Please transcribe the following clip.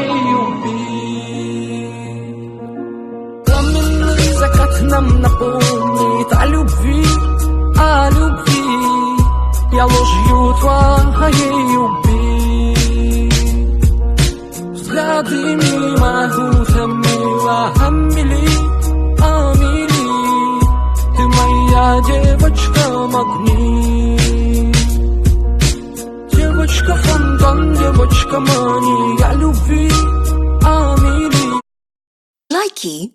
моей любви. Пламенный закат нам напомнит о любви, о любви. Я ложью твоей убей. Взгляды мимо утомила Амели, Амели. Ты моя девочка магнит, девочка фонтан, девочка мания любви, Амели. Likey